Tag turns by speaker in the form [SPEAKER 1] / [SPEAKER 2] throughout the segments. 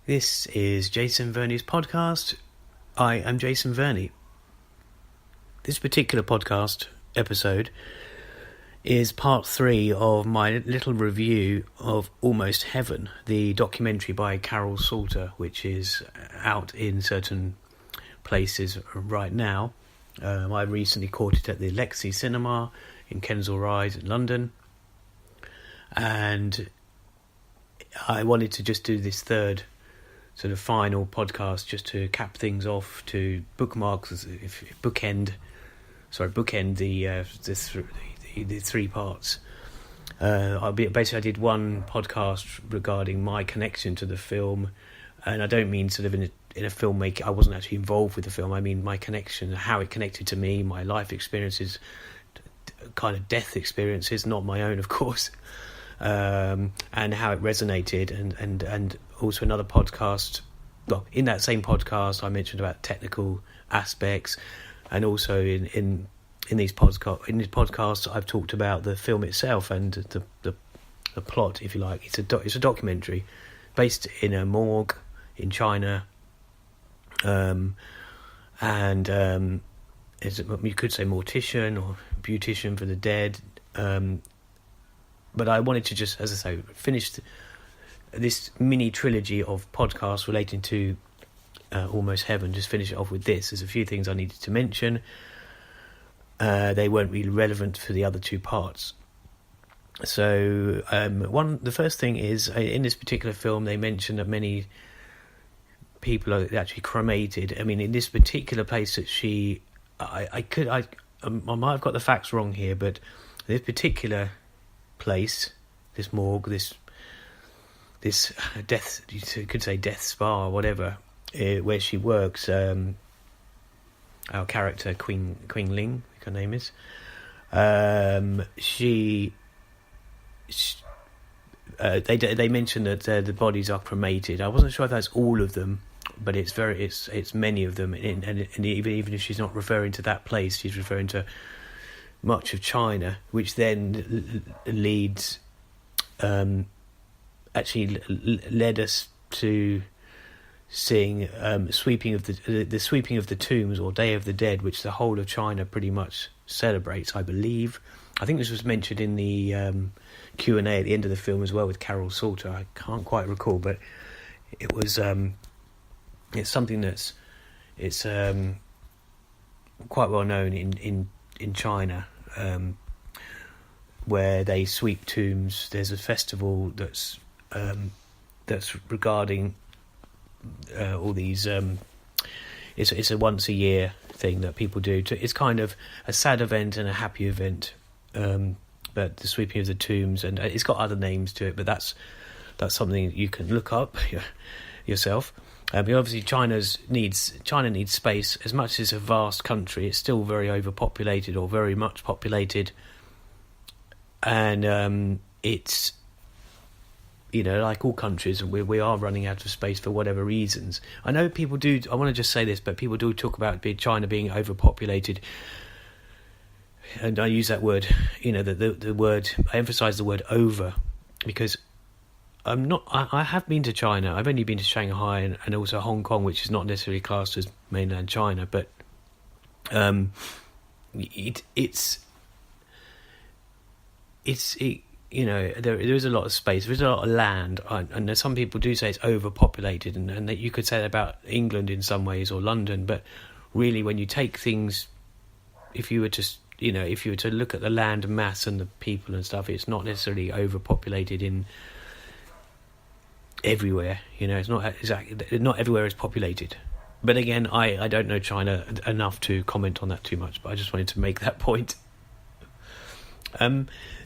[SPEAKER 1] This is Jason Verney's podcast. I am Jason Verney. This particular podcast episode is part 3 of my little review of Almost Heaven, the documentary by Carol Salter, which is out in certain places right now. I recently caught it at the Lexi cinema in Kensal Rise in London, and I wanted to just do this third sort of final podcast just to cap things off, to bookend the three parts. I did one podcast regarding my connection to the film, and I don't mean sort of in a filmmaking. I wasn't actually involved with the film. I mean my connection, how it connected to me, my life experiences, kind of death experiences, not my own, of course. And how it resonated, and also another podcast. Well, in that same podcast, I mentioned about technical aspects, and also in these podcasts, I've talked about the film itself and the plot, if you like. It's a documentary based in a morgue in China, and you could say mortician or beautician for the dead. But I wanted to just, as I say, finish this mini trilogy of podcasts relating to Almost Heaven. Just finish it off with this. There's a few things I needed to mention. They weren't really relevant for the other two parts. So the first thing is, in this particular film, they mention that many people are actually cremated. I mean, in this particular place that I might have got the facts wrong here, but this particular place, this morgue, this death, you could say death spa or whatever, where she works, our character Queen Ling, I think her name is, they mentioned that the bodies are cremated. I wasn't sure if that's all of them, but it's many of them, and even if she's not referring to that place, she's referring to much of China, which then leads actually led us to seeing sweeping of the sweeping of the tombs, or Day of the Dead, which the whole of China pretty much celebrates, I believe. I think this was mentioned in the Q&A at the end of the film as well with Carol Salter. I can't quite recall, but it was it's something that's quite well known in China, where they sweep tombs. There's a festival that's regarding all these. It's a once a year thing that people do. It's kind of a sad event and a happy event. But the sweeping of the tombs, and it's got other names to it, but that's something you can look up yourself. But obviously China needs space. As much as it's a vast country, it's still very overpopulated, or very much populated, and it's, like all countries, we are running out of space for whatever reasons. I know people do. I want to just say this, but people do talk about China being overpopulated, and I use that word. The word. I emphasise the word over, because I have been to China. I've only been to Shanghai and also Hong Kong, which is not necessarily classed as mainland China, but it's there is a lot of space. There's a lot of land, and some people do say it's overpopulated, and that you could say that about England in some ways, or London. But really, when you take things, if you were to look at the land mass and the people and stuff, it's not necessarily overpopulated in everywhere. It's not exactly, not everywhere is populated. But again, I don't know China enough to comment on that too much, but I just wanted to make that point.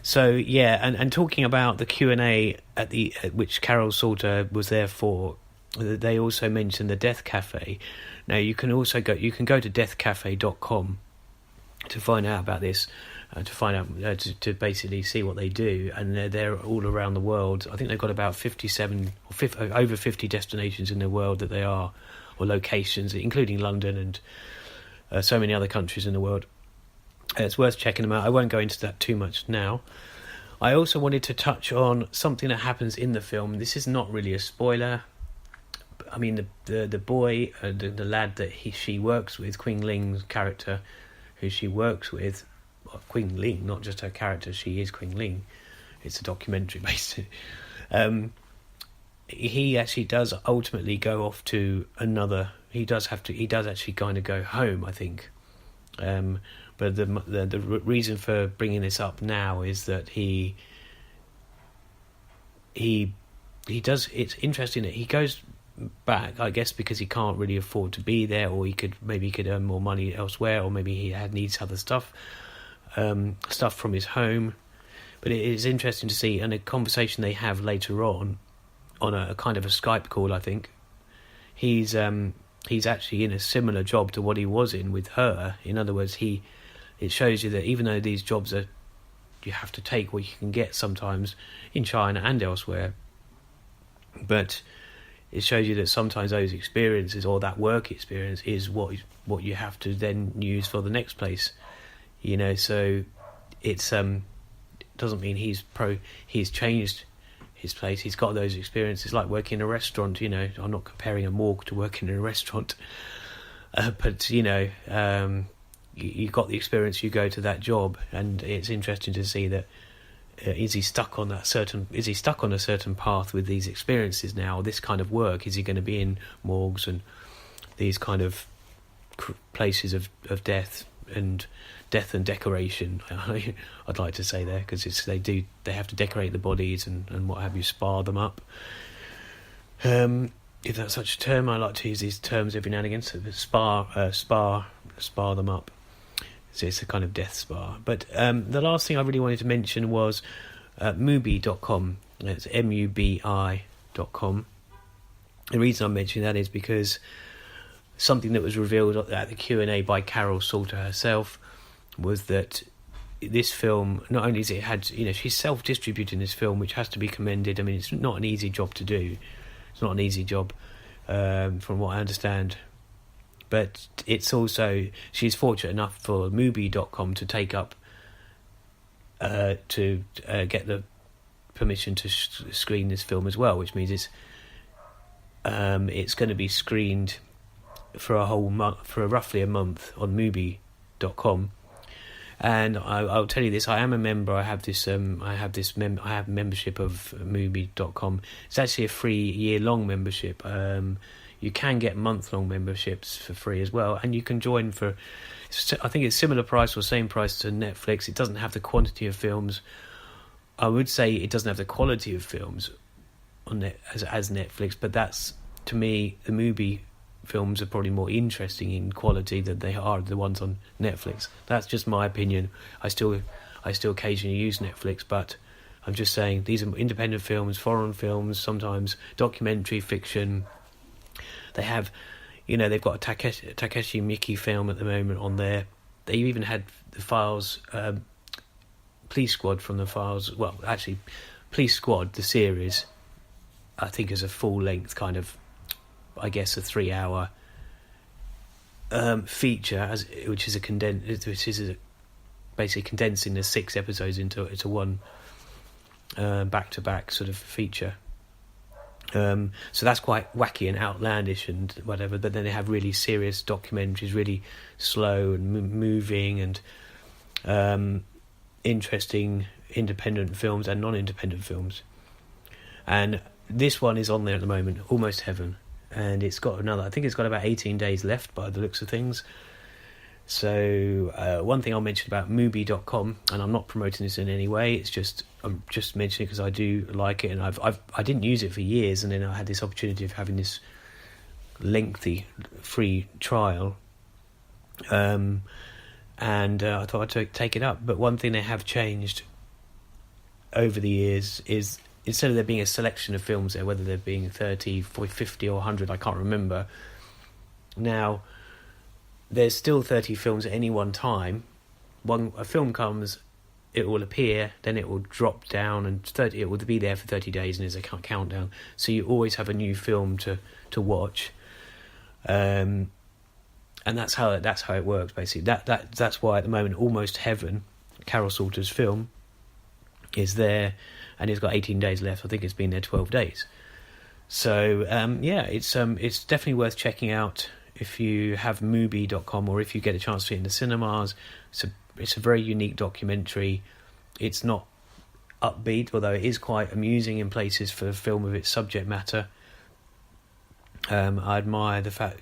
[SPEAKER 1] So yeah, and talking about the Q&A at which Carol Salter was there for, they also mentioned the Death Cafe. Now you can go to deathcafe.com to find out about this, to basically see what they do, and they're all around the world. I think they've got about 57 or over 50 destinations in the world that they are, or locations, including London and so many other countries in the world. It's worth checking them out. I won't go into that too much now. I also wanted to touch on something that happens in the film. This is not really a spoiler, I mean, the boy, the lad that she works with, Qing Ling's character, who she works with, Qing Ling, not just her character, she is Qing Ling. It's a documentary based. He actually does ultimately go off to another. He does actually kind of go home, I think. But the reason for bringing this up now is that he does. It's interesting that he goes back, I guess, because he can't really afford to be there, or he could earn more money elsewhere, or maybe he needs other stuff from his home. But it is interesting to see, and a conversation they have later on a kind of a Skype call, I think. He's actually in a similar job to what he was in with her. In other words, it shows you that even though these jobs are, you have to take what you can get sometimes in China and elsewhere, but it shows you that sometimes those experiences, or that work experience, is what you have to then use for the next place. So it's doesn't mean he's changed his place. He's got those experiences, like working in a restaurant. I'm not comparing a morgue to working in a restaurant, but you got the experience. You go to that job, and it's interesting to see that is he stuck on a certain path with these experiences now? This kind of work, is he going to be in morgues and these kind of places of death and decoration? I'd like to say there, because they have to decorate the bodies and what have you, spar them up. If that's such a term, I like to use these terms every now and again. So spar them up. So it's a kind of death spa. But the last thing I really wanted to mention was Mubi.com. It's MUBI.com. The reason I'm mentioning that is because something that was revealed at the Q&A by Carol Salter herself was that this film, not only is it had, she's self-distributing this film, which has to be commended. I mean, it's not an easy job to do. It's not an easy job, from what I understand. But it's also, she's fortunate enough for Mubi.com to take up, to get the permission to screen this film as well, which means it's going to be screened for a whole month, for roughly a month on Mubi.com. And I'll tell you this: I am a member. I have membership of Mubi.com. It's actually a 3-year-long membership. You can get month-long memberships for free as well, and you can join for, I think it's similar price or same price to Netflix. It doesn't have the quantity of films. I would say it doesn't have the quality of films on as Netflix, but that's, to me, the Mubi films are probably more interesting in quality than they are the ones on Netflix. That's just my opinion. I still occasionally use Netflix, but I'm just saying these are independent films, foreign films, sometimes documentary fiction. They have, they've got a Takeshi Miike film at the moment on there. They even had the Files, Police Squad from the Files. Well, actually, Police Squad, the series, I think is a full-length kind of, I guess, a 3-hour feature, which is basically condensing the 6 episodes into one back-to-back sort of feature. So that's quite wacky and outlandish and whatever. But then they have really serious documentaries, really slow and moving and interesting independent films and non-independent films. And this one is on there at the moment, Almost Heaven. And it's got I think it's got about 18 days left by the looks of things. So one thing I'll mention about Mubi.com, and I'm not promoting this in any way, I'm just mentioning it because I do like it, and I didn't use it for years, and then I had this opportunity of having this lengthy free trial, and I thought I'd take it up. But one thing they have changed over the years is, instead of there being a selection of films there, whether they're being 30, 40, 50 or 100, I can't remember. Now, there's still 30 films at any one time. When a film comes, it will appear, then it will drop down, and it will be there for 30 days, and there's a countdown. So you always have a new film to watch. And that's how it works, basically. That's why at the moment Almost Heaven, Carol Salter's film, is there, and it's got 18 days left. I think it's been there 12 days. So it's definitely worth checking out if you have Mubi.com, or if you get a chance to see it in the cinemas. It's a very unique documentary. It's not upbeat, although it is quite amusing in places for a film of its subject matter. I admire the fact,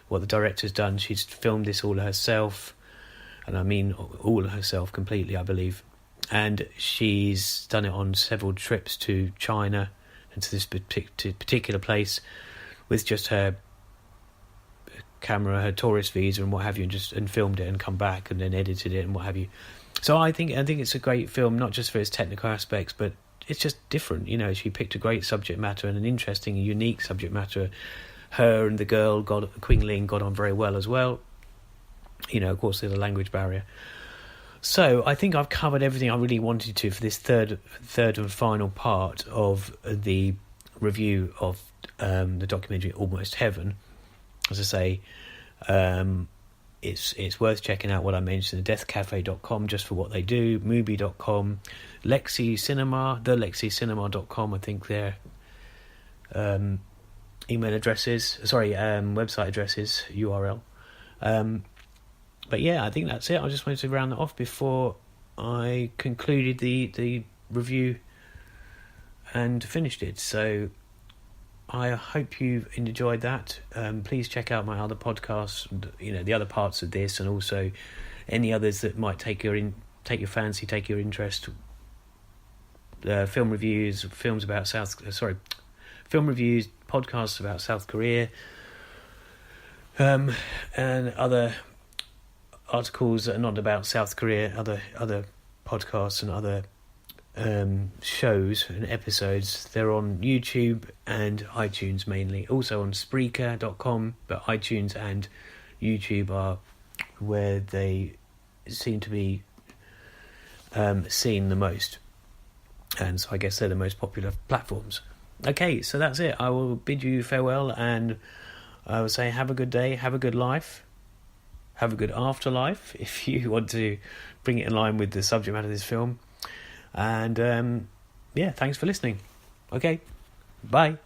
[SPEAKER 1] what the director's done. She's filmed this all herself, and I mean all herself completely, I believe. And she's done it on several trips to China and to this particular place with just her camera, her tourist visa and what have you, and filmed it and come back and then edited it and what have you. So I think it's a great film, not just for its technical aspects, but it's just different. She picked a great subject matter and an interesting and unique subject matter. Her and the girl, Queen Ling, got on very well as well. Of course, there's a language barrier. So I think I've covered everything I really wanted to for this third and final part of the review of the documentary Almost Heaven. As I say, it's worth checking out what I mentioned, deathcafe.com, just for what they do, Mubi.com, Lexi Cinema, thelexicinema.com, I think their email addresses, website addresses, URL. But yeah, I think that's it. I just wanted to round that off before I concluded the review and finished it. So I hope you've enjoyed that. Please check out my other podcasts, the other parts of this, and also any others that might take your fancy, take your interest. Film reviews, podcasts about South Korea, and other articles that are not about South Korea, other podcasts and other shows and episodes. They're on YouTube and iTunes mainly, also on Spreaker.com, but iTunes and YouTube are where they seem to be seen the most, and so I guess they're the most popular platforms. Okay, so that's it. I will bid you farewell, and I will say have a good day, have a good life, have a good afterlife, if you want to bring it in line with the subject matter of this film. And thanks for listening. Okay, bye.